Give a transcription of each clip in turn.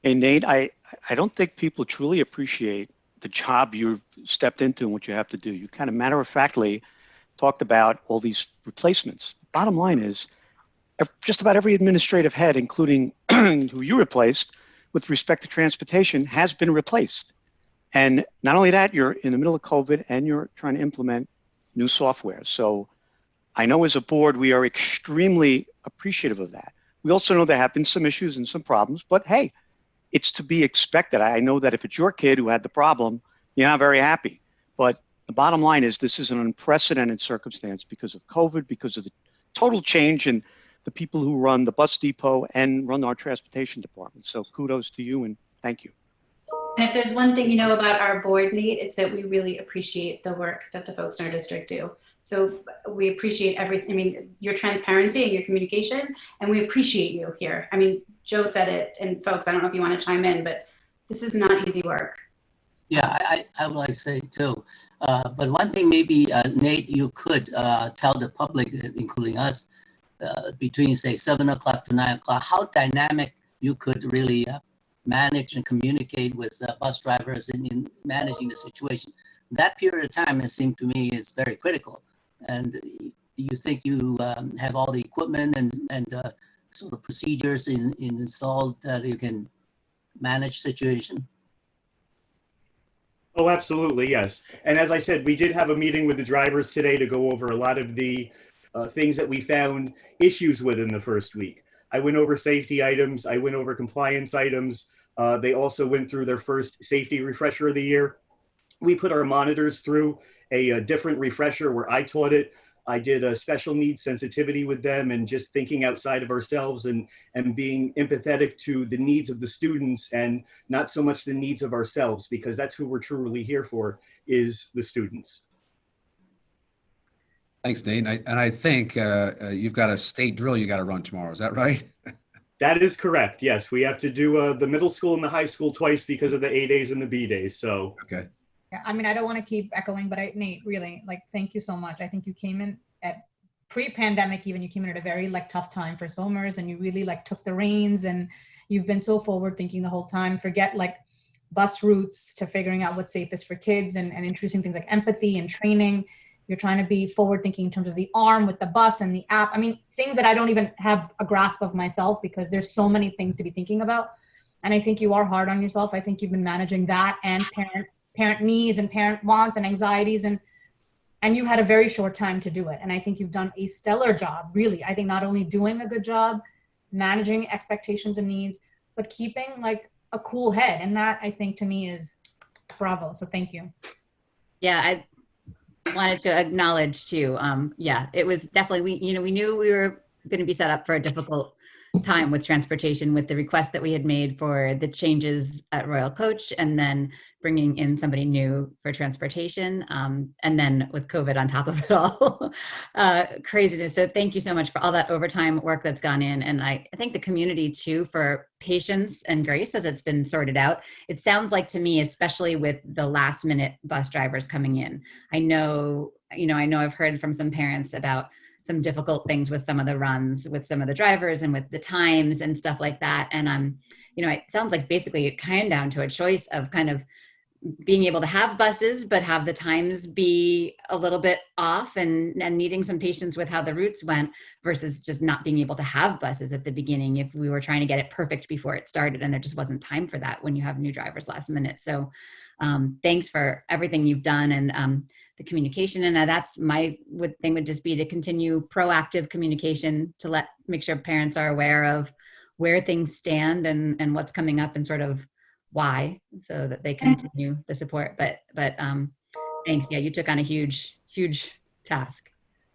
Hey, Nate, I don't think people truly appreciate the job you've stepped into and what you have to do. You kind of matter of factly talked about all these replacements. Bottom line is, just about every administrative head, including who you replaced with respect to transportation, has been replaced. And not only that, you're in the middle of COVID and you're trying to implement new software. So I know as a board, we are extremely appreciative of that. We also know there have been some issues and some problems, but hey, it's to be expected. I know that if it's your kid who had the problem, you're not very happy. But the bottom line is this is an unprecedented circumstance because of COVID, because of the total change in the people who run the bus depot and run our transportation department. So kudos to you and thank you. And if there's one thing you know about our board, Nate, it's that we really appreciate the work that the folks in our district do. So we appreciate everything. I mean, your transparency and your communication, and we appreciate you here. I mean, Joe said it, and folks, I don't know if you want to chime in, but this is not easy work. Yeah, I would like to say too. But one thing maybe, Nate, you could tell the public, including us, between say 7 o'clock to 9 o'clock, how dynamic you could really manage and communicate with bus drivers in managing the situation. That period of time, it seemed to me, is very critical. And you think you have all the equipment and sort of procedures installed that you can manage situation? Oh, absolutely, yes. And as I said, we did have a meeting with the drivers today to go over a lot of the things that we found issues with in the first week. I went over safety items. I went over compliance items. They also went through their first safety refresher of the year. We put our monitors through a different refresher where I taught it. I did a special needs sensitivity with them and just thinking outside of ourselves and being empathetic to the needs of the students and not so much the needs of ourselves, because that's who we're truly here for, is the students. Thanks, Nate. And I think you've got a state drill you got to run tomorrow. Is that right? That is correct. Yes, we have to do the middle school and the high school twice because of the A days and the B days. So okay. Yeah, I mean, I don't want to keep echoing, but Nate, really, like, thank you so much. I think you came in at pre-pandemic, even you came in at a very like tough time for Somers, and you really like took the reins, and you've been so forward thinking the whole time. Forget like bus routes to figuring out what's safest for kids and introducing things like empathy and training. You're trying to be forward thinking in terms of the arm with the bus and the app. I mean, things that I don't even have a grasp of myself because there's so many things to be thinking about. And I think you are hard on yourself. I think you've been managing that and parent needs and parent wants and anxieties, and you had a very short time to do it. And I think you've done a stellar job, really. I think not only doing a good job, managing expectations and needs, but keeping like a cool head. And that, I think, to me is bravo. So thank you. Yeah, I wanted to acknowledge too. Yeah, it was definitely, we knew we were going to be set up for a difficult time with transportation, with the request that we had made for the changes at Royal Coach, and then bringing in somebody new for transportation, and then with COVID on top of it all. Craziness. So thank you so much for all that overtime work that's gone in. And I think the community too, for patience and grace as it's been sorted out. It sounds like to me, especially with the last minute bus drivers coming in, I know I've heard from some parents about some difficult things with some of the runs, with some of the drivers and with the times and stuff like that. And, it sounds like basically it kind down to a choice of kind of being able to have buses, but have the times be a little bit off and needing some patience with how the routes went versus just not being able to have buses at the beginning if we were trying to get it perfect before it started. And there just wasn't time for that when you have new drivers last minute. So thanks for everything you've done and the communication. And that's my thing would just be to continue proactive communication to make sure parents are aware of where things stand and what's coming up and sort of why, so that they continue the support. But thanks. Yeah, you took on a huge task.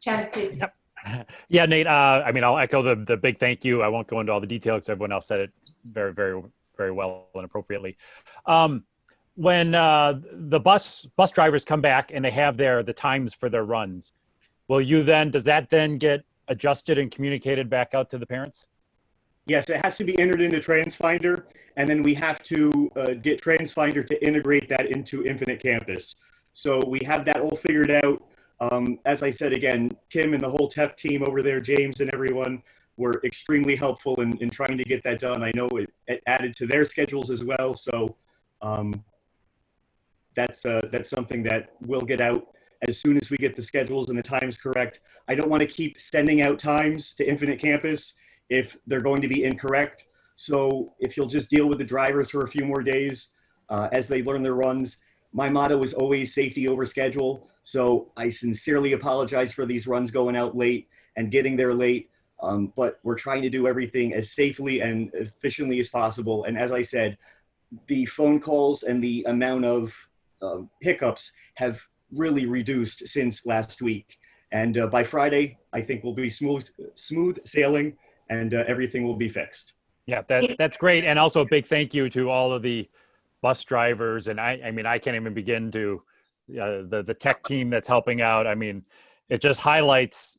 Chad, please. Yep. Yeah, Nate, I'll echo the big thank you. I won't go into all the details. Everyone else said it very, very, very well and appropriately. When the bus drivers come back and they have the times for their runs, does that then get adjusted and communicated back out to the parents? Yes, it has to be entered into TransFinder, and then we have to get TransFinder to integrate that into Infinite Campus. So we have that all figured out. As I said, again, Kim and the whole tech team over there, James and everyone, were extremely helpful in trying to get that done. I know it added to their schedules as well. So that's something that will get out as soon as we get the schedules and the times correct. I don't want to keep sending out times to Infinite Campus if they're going to be incorrect. So if you'll just deal with the drivers for a few more days as they learn their runs. My motto is always safety over schedule. So I sincerely apologize for these runs going out late and getting there late. But we're trying to do everything as safely and efficiently as possible. And as I said, the phone calls and the amount of hiccups have really reduced since last week. And by Friday, I think we'll be smooth sailing and everything will be fixed. Yeah, that's great. And also a big thank you to all of the bus drivers. And I mean, I can't even begin to, the tech team that's helping out. I mean, it just highlights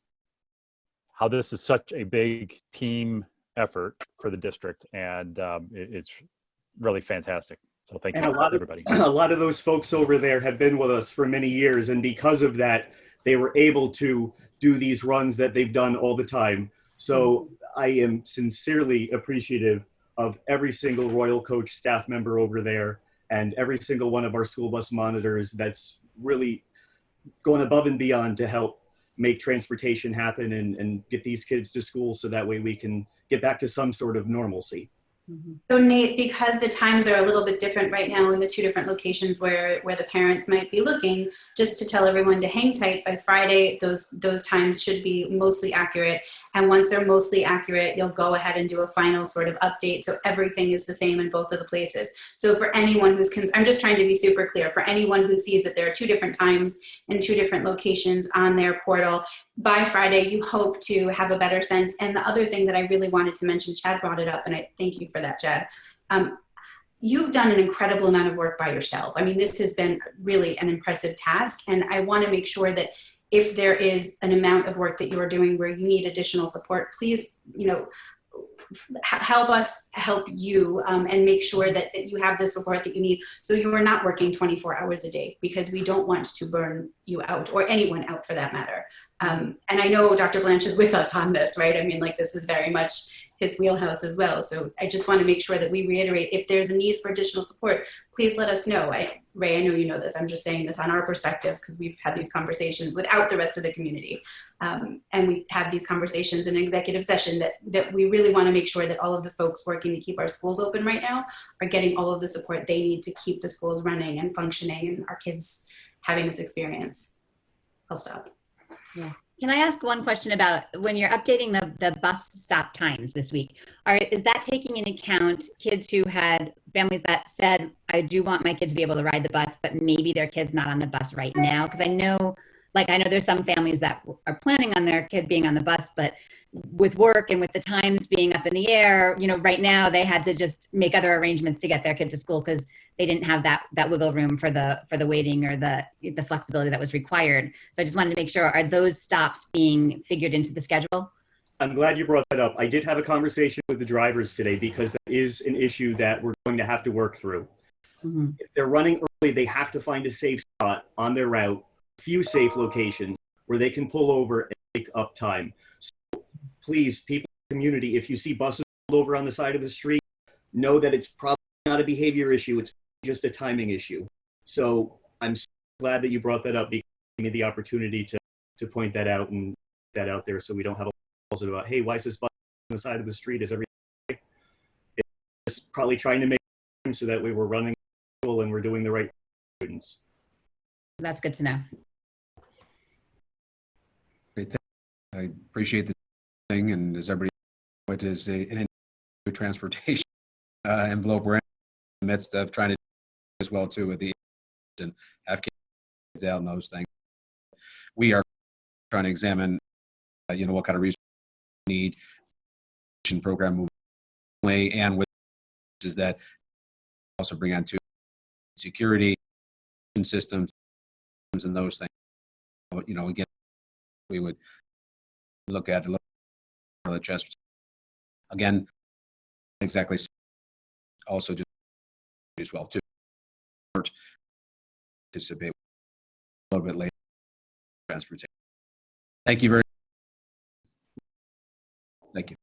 how this is such a big team effort for the district. And it's really fantastic. So thank you, everybody. A lot of those folks over there have been with us for many years. And because of that, they were able to do these runs that they've done all the time. So I am sincerely appreciative of every single Royal Coach staff member over there and every single one of our school bus monitors that's really going above and beyond to help make transportation happen and get these kids to school so that way we can get back to some sort of normalcy. So Nate, because the times are a little bit different right now in the two different locations where the parents might be looking, just to tell everyone to hang tight, by Friday, those times should be mostly accurate. And once they're mostly accurate, you'll go ahead and do a final sort of update. So everything is the same in both of the places. So for anyone who's, I'm just trying to be super clear, for anyone who sees that there are two different times in two different locations on their portal, by Friday, you hope to have a better sense. And the other thing that I really wanted to mention, Chad brought it up, and I thank you for that, Chad. You've done an incredible amount of work by yourself. I mean, this has been really an impressive task. And I want to make sure that if there is an amount of work that you are doing where you need additional support, please, help us help you and make sure that you have the support that you need so you are not working 24 hours a day, because we don't want to burn you out, or anyone out for that matter. And I know Dr. Blanche is with us on this, right? I mean, like, this is very much his wheelhouse as well. So I just want to make sure that we reiterate, if there's a need for additional support, please let us know. Ray, I know you know this. I'm just saying this on our perspective because we've had these conversations without the rest of the community. And we had these conversations in an executive session that we really want to make sure that all of the folks working to keep our schools open right now are getting all of the support they need to keep the schools running and functioning and our kids having this experience. I'll stop. Yeah. Can I ask one question about when you're updating the bus stop times this week? Is that taking into account kids who had families that said, I do want my kid to be able to ride the bus, but maybe their kid's not on the bus right now? Because I know there's some families that are planning on their kid being on the bus, but with work and with the times being up in the air, right now they had to just make other arrangements to get their kid to school because they didn't have that wiggle room for the waiting or the flexibility that was required. So I just wanted to make sure, are those stops being figured into the schedule? I'm glad you brought that up. I did have a conversation with the drivers today because that is an issue that we're going to have to work through. Mm-hmm. If they're running early, they have to find a safe spot on their route, a few safe locations where they can pull over and make up time. So please, people in the community, if you see buses pulled over on the side of the street, know that it's probably not a behavior issue. It's just a timing issue. So I'm so glad that you brought that up, because it gave me the opportunity to point that out and that out there so we don't have a calls about, hey, why is this bus on the side of the street? Is everything okay? It's just probably trying to make it so that way we're running and we're doing the right students. That's good to know. Great. I appreciate the thing, and as everybody knows, it is an transportation envelope we're in the midst of trying to do as well too with the and have kids out and those things. We are trying to examine, what kind of resources we need program moving away, and with is that also bring on to security systems and those things. Again, we would look at the chest again, exactly. Also do as well too. Participate a little bit later. Transportation. Thank you very much. Thank you.